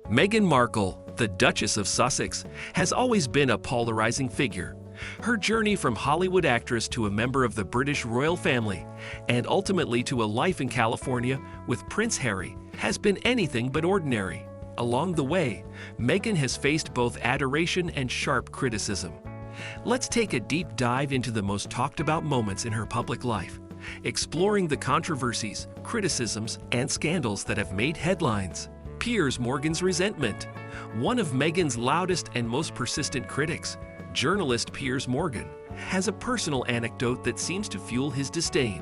Meghan Markle, the Duchess of Sussex, has always been a polarizing figure. Her journey from Hollywood actress to a member of the British royal family, and ultimately to a life in California with Prince Harry, has been anything but ordinary. Along the way, Meghan has faced both adoration and sharp criticism. Let's take a deep dive into the most talked about moments in her public life, exploring the controversies, criticisms, and scandals that have made headlines. Piers Morgan's resentment. One of Meghan's loudest and most persistent critics, journalist Piers Morgan, has a personal anecdote that seems to fuel his disdain.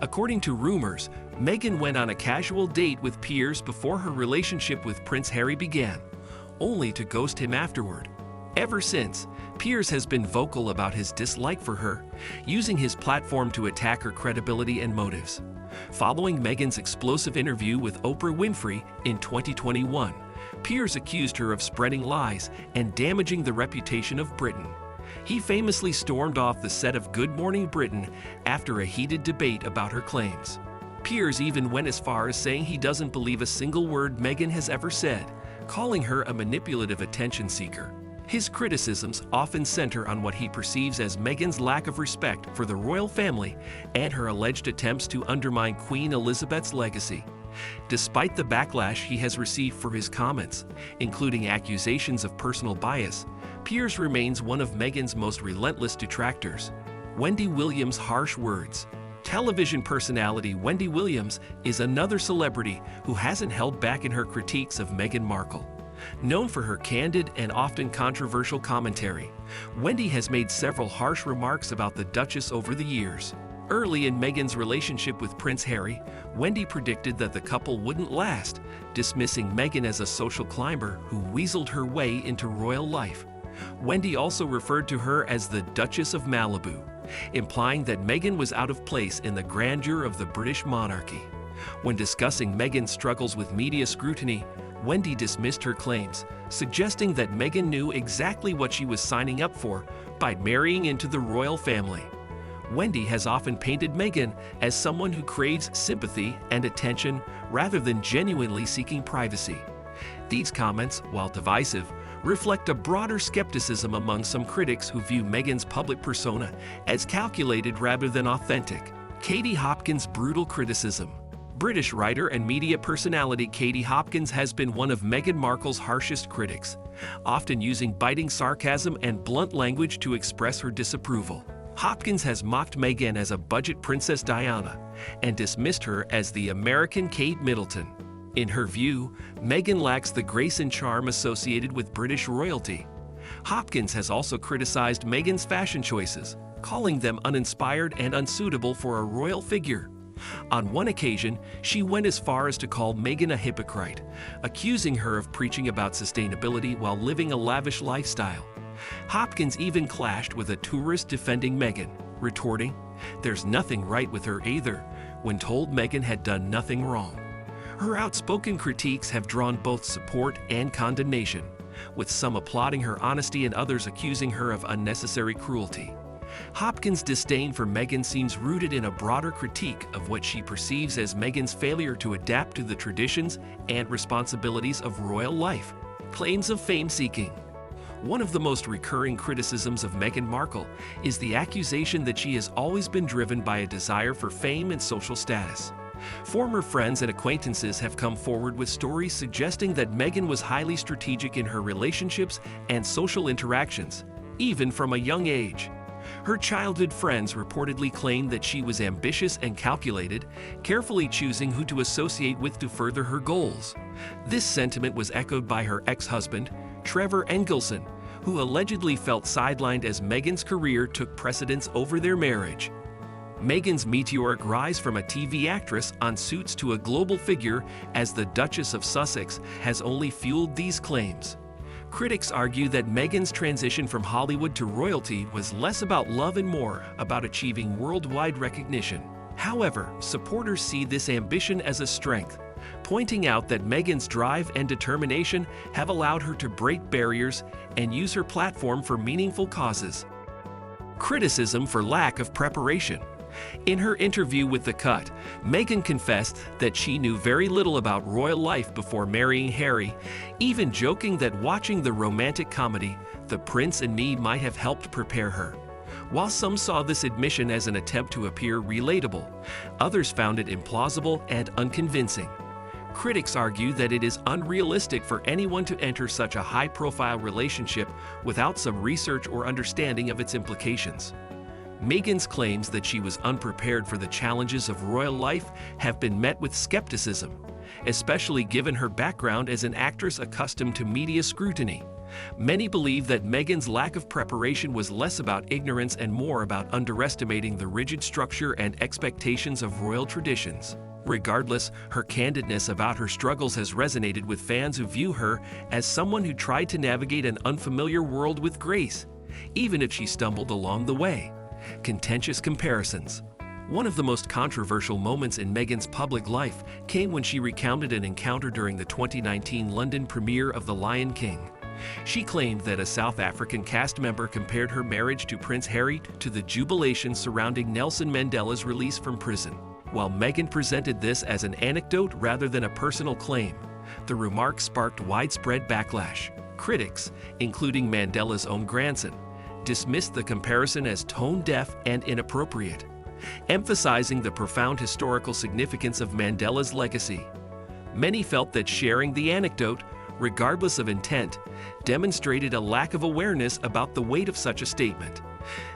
According to rumors, Meghan went on a casual date with Piers before her relationship with Prince Harry began, only to ghost him afterward. Ever since, Piers has been vocal about his dislike for her, using his platform to attack her credibility and motives. Following Meghan's explosive interview with Oprah Winfrey in 2021, Piers accused her of spreading lies and damaging the reputation of Britain. He famously stormed off the set of Good Morning Britain after a heated debate about her claims. Piers even went as far as saying he doesn't believe a single word Meghan has ever said, calling her a manipulative attention seeker. His criticisms often center on what he perceives as Meghan's lack of respect for the royal family and her alleged attempts to undermine Queen Elizabeth's legacy. Despite the backlash he has received for his comments, including accusations of personal bias, Piers remains one of Meghan's most relentless detractors. Wendy Williams' harsh words. Television personality Wendy Williams is another celebrity who hasn't held back in her critiques of Meghan Markle. Known for her candid and often controversial commentary, Wendy has made several harsh remarks about the Duchess over the years. Early in Meghan's relationship with Prince Harry, Wendy predicted that the couple wouldn't last, dismissing Meghan as a social climber who weaseled her way into royal life. Wendy also referred to her as the Duchess of Malibu, implying that Meghan was out of place in the grandeur of the British monarchy. When discussing Meghan's struggles with media scrutiny, Wendy dismissed her claims, suggesting that Meghan knew exactly what she was signing up for by marrying into the royal family. Wendy has often painted Meghan as someone who craves sympathy and attention rather than genuinely seeking privacy. These comments, while divisive, reflect a broader skepticism among some critics who view Meghan's public persona as calculated rather than authentic. Katie Hopkins' brutal criticism. British writer and media personality Katie Hopkins has been one of Meghan Markle's harshest critics, often using biting sarcasm and blunt language to express her disapproval. Hopkins has mocked Meghan as a budget Princess Diana and dismissed her as the American Kate Middleton. In her view, Meghan lacks the grace and charm associated with British royalty. Hopkins has also criticized Meghan's fashion choices, calling them uninspired and unsuitable for a royal figure. On one occasion, she went as far as to call Meghan a hypocrite, accusing her of preaching about sustainability while living a lavish lifestyle. Hopkins even clashed with a tourist defending Meghan, retorting, "There's nothing right with her either," when told Meghan had done nothing wrong. Her outspoken critiques have drawn both support and condemnation, with some applauding her honesty and others accusing her of unnecessary cruelty. Hopkins' disdain for Meghan seems rooted in a broader critique of what she perceives as Meghan's failure to adapt to the traditions and responsibilities of royal life. Claims of fame-seeking. One of the most recurring criticisms of Meghan Markle is the accusation that she has always been driven by a desire for fame and social status. Former friends and acquaintances have come forward with stories suggesting that Meghan was highly strategic in her relationships and social interactions, even from a young age. Her childhood friends reportedly claimed that she was ambitious and calculated, carefully choosing who to associate with to further her goals. This sentiment was echoed by her ex-husband, Trevor Engelson, who allegedly felt sidelined as Meghan's career took precedence over their marriage. Meghan's meteoric rise from a TV actress on Suits to a global figure as the Duchess of Sussex has only fueled these claims. Critics argue that Meghan's transition from Hollywood to royalty was less about love and more about achieving worldwide recognition. However, supporters see this ambition as a strength, pointing out that Meghan's drive and determination have allowed her to break barriers and use her platform for meaningful causes. Criticism for lack of preparation. In her interview with The Cut, Meghan confessed that she knew very little about royal life before marrying Harry, even joking that watching the romantic comedy The Prince and Me might have helped prepare her. While some saw this admission as an attempt to appear relatable, others found it implausible and unconvincing. Critics argue that it is unrealistic for anyone to enter such a high-profile relationship without some research or understanding of its implications. Meghan's claims that she was unprepared for the challenges of royal life have been met with skepticism, especially given her background as an actress accustomed to media scrutiny. Many believe that Meghan's lack of preparation was less about ignorance and more about underestimating the rigid structure and expectations of royal traditions. Regardless, her candidness about her struggles has resonated with fans who view her as someone who tried to navigate an unfamiliar world with grace, even if she stumbled along the way. Contentious comparisons. One of the most controversial moments in Meghan's public life came when she recounted an encounter during the 2019 London premiere of The Lion King. She claimed that a South African cast member compared her marriage to Prince Harry to the jubilation surrounding Nelson Mandela's release from prison. While Meghan presented this as an anecdote rather than a personal claim, the remark sparked widespread backlash. Critics, including Mandela's own grandson, dismissed the comparison as tone-deaf and inappropriate, emphasizing the profound historical significance of Mandela's legacy. Many felt that sharing the anecdote, regardless of intent, demonstrated a lack of awareness about the weight of such a statement.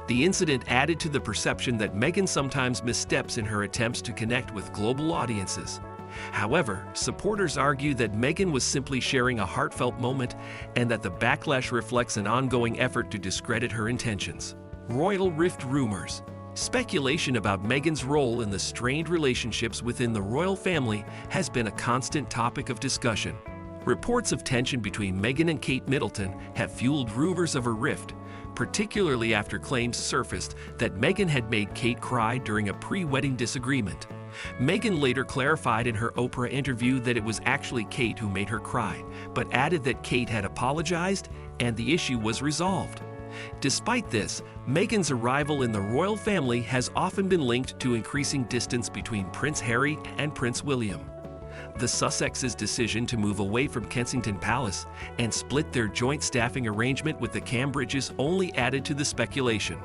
The incident added to the perception that Meghan sometimes missteps in her attempts to connect with global audiences. However, supporters argue that Meghan was simply sharing a heartfelt moment and that the backlash reflects an ongoing effort to discredit her intentions. Royal rift rumors. Speculation about Meghan's role in the strained relationships within the royal family has been a constant topic of discussion. Reports of tension between Meghan and Kate Middleton have fueled rumors of a rift, particularly after claims surfaced that Meghan had made Kate cry during a pre-wedding disagreement. Meghan later clarified in her Oprah interview that it was actually Kate who made her cry, but added that Kate had apologized and the issue was resolved. Despite this, Meghan's arrival in the royal family has often been linked to increasing distance between Prince Harry and Prince William. The Sussexes' decision to move away from Kensington Palace and split their joint staffing arrangement with the Cambridges only added to the speculation.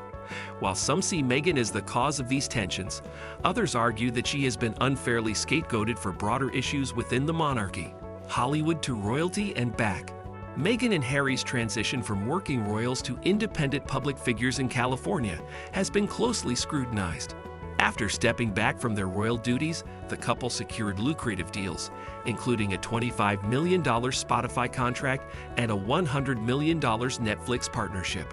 While some see Meghan as the cause of these tensions, others argue that she has been unfairly scapegoated for broader issues within the monarchy. Hollywood to royalty and back. Meghan and Harry's transition from working royals to independent public figures in California has been closely scrutinized. After stepping back from their royal duties, the couple secured lucrative deals, including a $25 million Spotify contract and a $100 million Netflix partnership.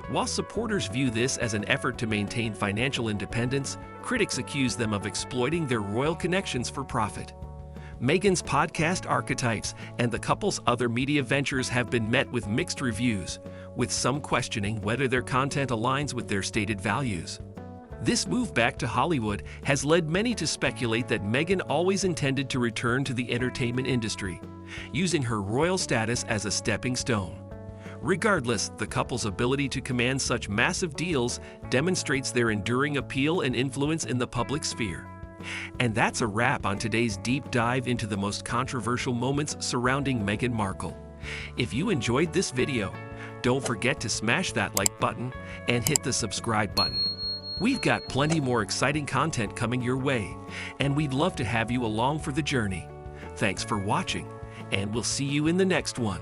While supporters view this as an effort to maintain financial independence, critics accuse them of exploiting their royal connections for profit. Meghan's podcast Archetypes and the couple's other media ventures have been met with mixed reviews, with some questioning whether their content aligns with their stated values. This move back to Hollywood has led many to speculate that Meghan always intended to return to the entertainment industry, using her royal status as a stepping stone. Regardless, the couple's ability to command such massive deals demonstrates their enduring appeal and influence in the public sphere. And that's a wrap on today's deep dive into the most controversial moments surrounding Meghan Markle. If you enjoyed this video, don't forget to smash that like button and hit the subscribe button. We've got plenty more exciting content coming your way, and we'd love to have you along for the journey. Thanks for watching, and we'll see you in the next one.